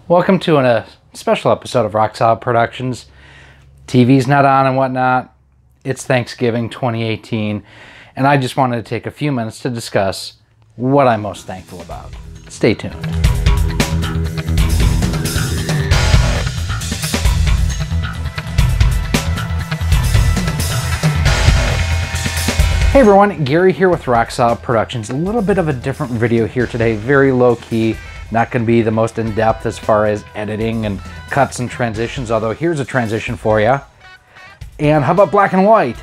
Welcome to a special episode of Rock Solid Productions. TV's not on and whatnot. It's Thanksgiving 2018, and I just wanted to take a few minutes to discuss what I'm most thankful about. Stay tuned. Hey everyone, Gary here with Rock Solid Productions. A little bit of a different video here today, very low key. Not going to be the most in-depth as far as editing and cuts and transitions, although here's a transition for you. And how about black and white?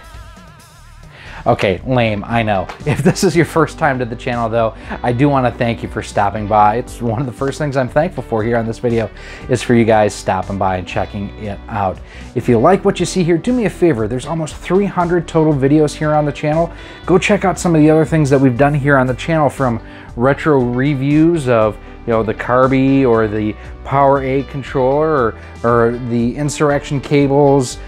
Okay, lame, I know. If this is your first time to the channel though, I do want to thank you for stopping by. It's one of the first things I'm thankful for here on this video is for you guys stopping by and checking it out. If you like what you see here, do me a favor. There's almost 300 total videos here on the channel. Go check out some of the other things that we've done here on the channel, from retro reviews of the Carby or the Power A controller, or the Insurrection cables,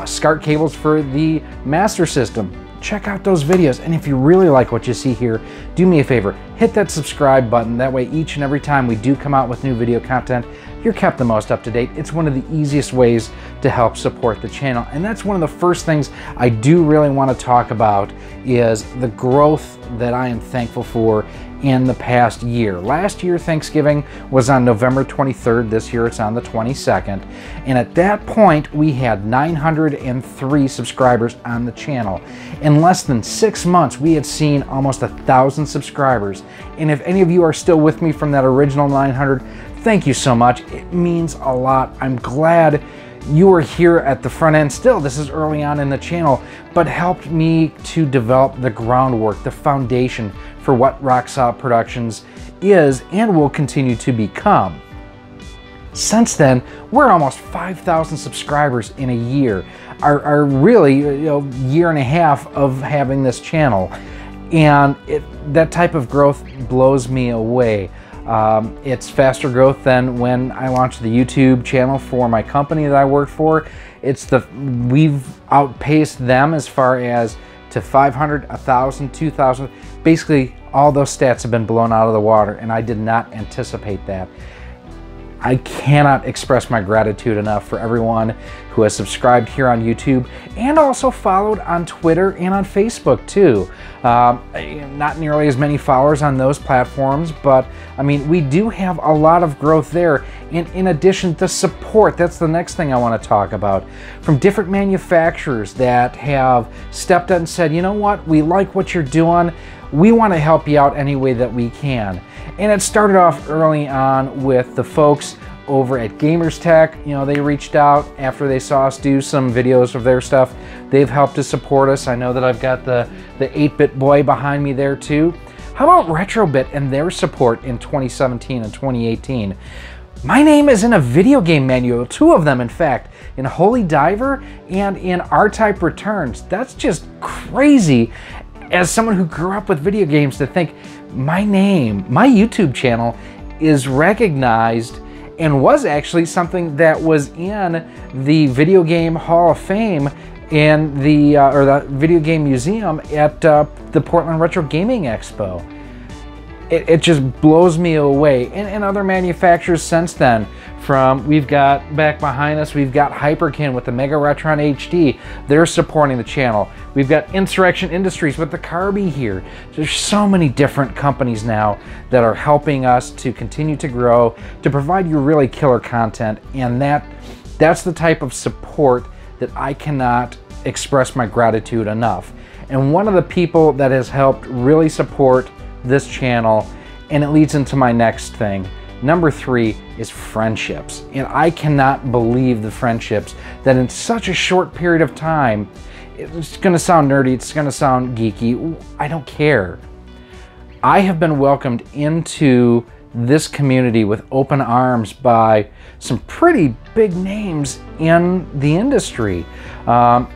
SCART cables for the Master System. Check out those videos, and if you really like what you see here, do me a favor, hit that subscribe button. That way each and every time we do come out with new video content, you're kept the most up to date. It's one of the easiest ways to help support the channel, and that's one of the first things I do really want to talk about, is the growth that I am thankful for in the past year. Last year Thanksgiving was on November 23rd. This year it's on the 22nd, and at that point we had 903 subscribers on the channel. In less than 6 months we had seen almost 1,000 subscribers, and if any of you are still with me from that original 900, thank you so much. It means a lot. I'm glad you are here at the front end still. This is early on in the channel, but helped me to develop the groundwork, the foundation for what Rock Solid Productions is and will continue to become. Since then, we're almost 5,000 subscribers in a year. Our really year and a half of having this channel, and that type of growth blows me away. It's faster growth than when I launched the YouTube channel for my company that I worked for. We've outpaced them as far as to 500, 1,000, 2,000. Basically, all those stats have been blown out of the water, and I did not anticipate that. I cannot express my gratitude enough for everyone who has subscribed here on YouTube and also followed on Twitter and on Facebook too. Not nearly as many followers on those platforms, but I mean, we do have a lot of growth there. And in addition, the support, that's the next thing I want to talk about, from different manufacturers that have stepped up and said, you know what, we like what you're doing. We want to help you out any way that we can. And it started off early on with the folks over at Gamers Tech. They reached out after they saw us do some videos of their stuff. They've helped to support us. I know that I've got the 8-bit boy behind me there too. How about Retrobit and their support in 2017 and 2018? My name is in a video game manual, 2 of them in fact, in Holy Diver and in R-Type Returns. That's just crazy. As someone who grew up with video games, to think my name, my YouTube channel is recognized and was actually something that was in the Video Game Hall of Fame in the Video Game Museum at the Portland Retro Gaming Expo. It just blows me away. And other manufacturers since then, we've got back behind us, we've got Hyperkin with the Mega Retron HD. They're supporting the channel. We've got Insurrection Industries with the Carby here. There's so many different companies now that are helping us to continue to grow, to provide you really killer content, and that's the type of support that I cannot express my gratitude enough. And one of the people that has helped really support this channel, and it leads into my next thing, number 3 is friendships. And I cannot believe the friendships that in such a short period of time, it's gonna sound nerdy, it's gonna sound geeky, I don't care. I have been welcomed into this community with open arms by some pretty big names in the industry.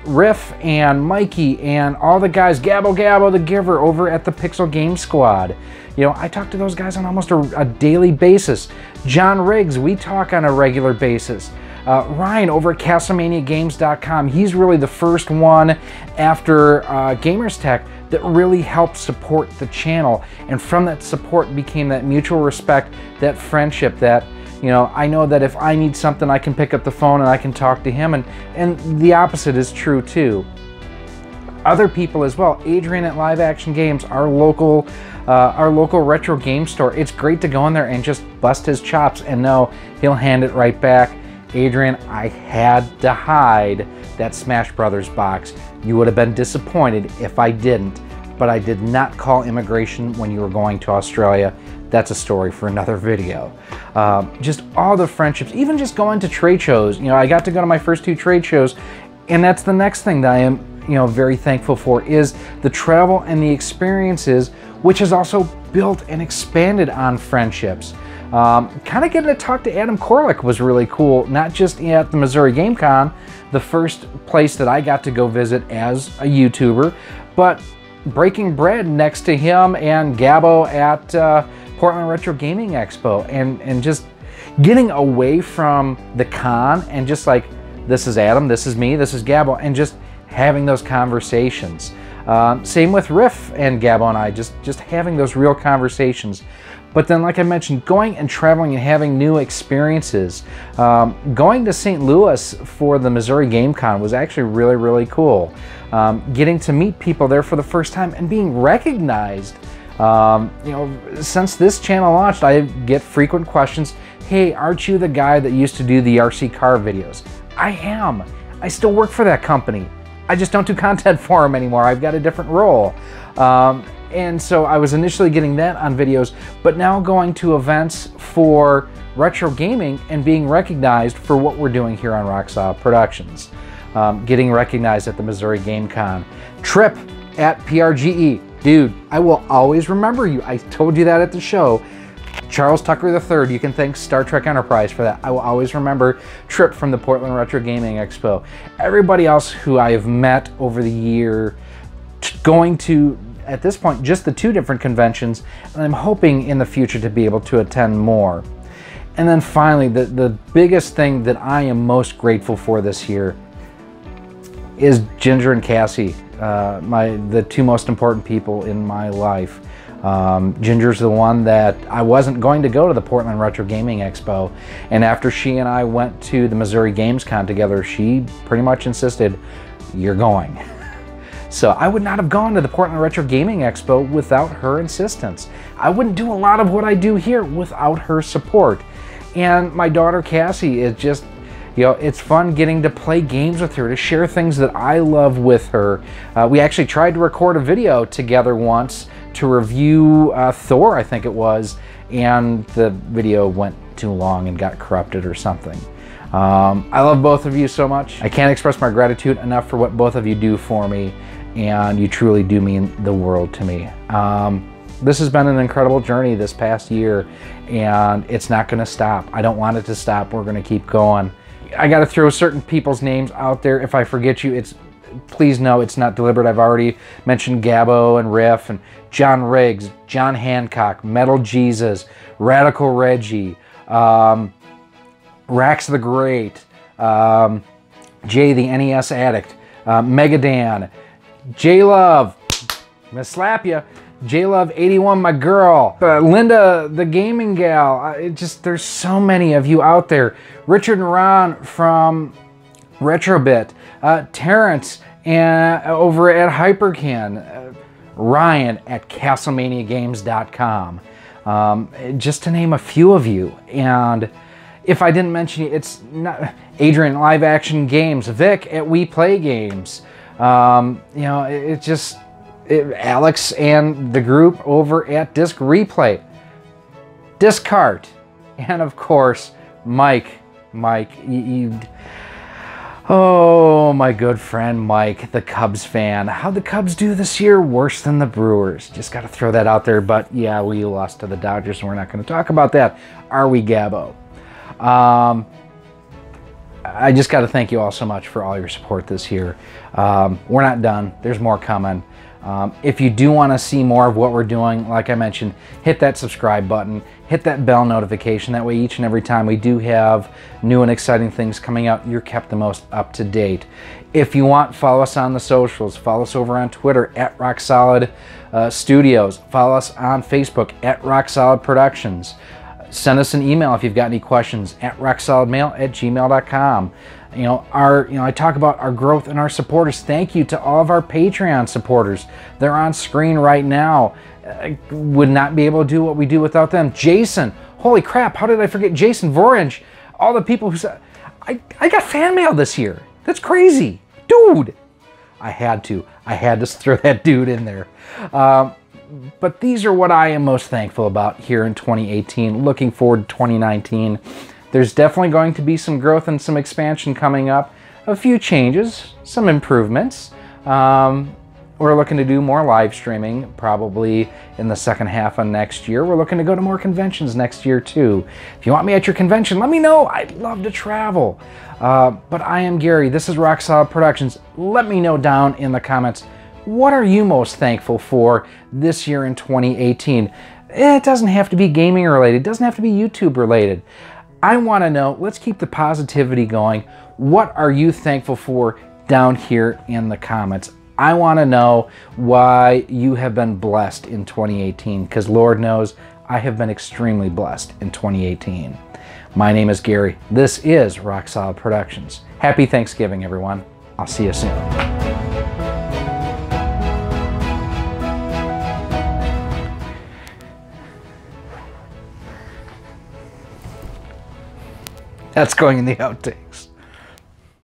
Riff and Mikey and all the guys, Gabbo the Giver over at the Pixel Game Squad. I talk to those guys on almost a daily basis. John Riggs, we talk on a regular basis. Ryan over at CastlemaniaGames.com, he's really the first one after Gamers Tech that really helped support the channel, and from that support became that mutual respect, that friendship, that You know, I know that if I need something, I can pick up the phone and I can talk to him, and the opposite is true too. Other people as well. Adrian at Live Action Games, our local retro game store. It's great to go in there and just bust his chops and know he'll hand it right back. Adrian, I had to hide that Smash Brothers box. You would have been disappointed if I didn't, but I did not call immigration when you were going to Australia. That's a story for another video. Just all the friendships, even just going to trade shows. You know, I got to go to my first 2 trade shows, and that's the next thing that I am, you know, very thankful for, is the travel and the experiences, which has also built and expanded on friendships. Kind of getting to talk to Adam Korlick was really cool, not just at the Missouri Game Con, the first place that I got to go visit as a YouTuber, but breaking bread next to him and Gabbo at Portland Retro Gaming Expo, and just getting away from the con and just like, this is Adam, this is me, this is Gabbo, and just having those conversations. Same with Riff and Gabbo and I, just having those real conversations. But then, like I mentioned, going and traveling and having new experiences. Going to St. Louis for the Missouri Game Con was actually really, really cool. Getting to meet people there for the first time and being recognized. You know, since this channel launched, I get frequent questions. Hey, aren't you the guy that used to do the RC car videos? I am. I still work for that company. I just don't do content for them anymore. I've got a different role. And so I was initially getting that on videos, but now going to events for retro gaming and being recognized for what we're doing here on Rock Solid Productions. Getting recognized at the Missouri Game Con. Trip at PRGE. Dude, I will always remember you. I told you that at the show. Charles Tucker III, you can thank Star Trek Enterprise for that. I will always remember Trip from the Portland Retro Gaming Expo. Everybody else who I have met over the year, going to, at this point, just the 2 different conventions, and I'm hoping in the future to be able to attend more. And then finally, the biggest thing that I am most grateful for this year is Ginger and Cassie, the 2 most important people in my life. Ginger's the one that I wasn't going to go to the Portland Retro Gaming Expo, and after she and I went to the Missouri Games Con together, she pretty much insisted, you're going. So I would not have gone to the Portland Retro Gaming Expo without her insistence. I wouldn't do a lot of what I do here without her support. And my daughter Cassie is just, you know, it's fun getting to play games with her, to share things that I love with her. We actually tried to record a video together once to review Thor, I think it was, and the video went too long and got corrupted or something. I love both of you so much. I can't express my gratitude enough for what both of you do for me, and you truly do mean the world to me. This has been an incredible journey this past year, and it's not going to stop. I don't want it to stop. We're going to keep going. I got to throw certain people's names out there. If I forget you, please know it's not deliberate. I've already mentioned Gabbo and Riff and John Riggs, John Hancock, Metal Jesus, Radical Reggie, Rax the Great, Jay the NES Addict, Megadan, J-Love, I'm gonna slap ya, J-Love 81, my girl, Linda the Gaming Gal. There's so many of you out there. Richard and Ron from Retrobit, Terrence over at Hypercan, Ryan at CastlemaniaGames.com, just to name a few of you. And if I didn't mention you, it's not Adrian at Live Action Games, Vic at We Play Games, you know, Alex and the group over at Disc Replay, Discart, and of course Mike, oh, my good friend Mike, the Cubs fan. How'd the Cubs do this year? Worse than the Brewers. Just got to throw that out there. But yeah, we lost to the Dodgers, and we're not going to talk about that. Are we, Gabbo? I just got to thank you all so much for all your support this year. We're not done. There's more coming. If you do want to see more of what we're doing, like I mentioned, hit that subscribe button, hit that bell notification. That way each and every time we do have new and exciting things coming out, you're kept the most up to date. If you want, follow us on the socials. Follow us over on Twitter at Rock Solid Studios. Follow us on Facebook at Rock Solid Productions. Send us an email if you've got any questions at rocksolidmail@gmail.com. I talk about our growth and our supporters. Thank you to all of our Patreon supporters. They're on screen right now. I would not be able to do what we do without them. Jason, holy crap, how did I forget Jason Vorange? All the people who said, I got fan mail this year. That's crazy. Dude, I had to throw that dude in there. But these are what I am most thankful about here in 2018. Looking forward to 2019. There's definitely going to be some growth and some expansion coming up. A few changes, some improvements. We're looking to do more live streaming probably in the second half of next year. We're looking to go to more conventions next year too. If you want me at your convention, let me know. I'd love to travel. But I am Gary. This is Rock Solid Productions. Let me know down in the comments, what are you most thankful for this year in 2018? It doesn't have to be gaming related. It doesn't have to be YouTube related. I want to know, let's keep the positivity going. What are you thankful for down here in the comments? I want to know why you have been blessed in 2018, because Lord knows I have been extremely blessed in 2018. My name is Gary. This is Rock Solid Productions. Happy Thanksgiving, everyone. I'll see you soon. That's going in the outtakes.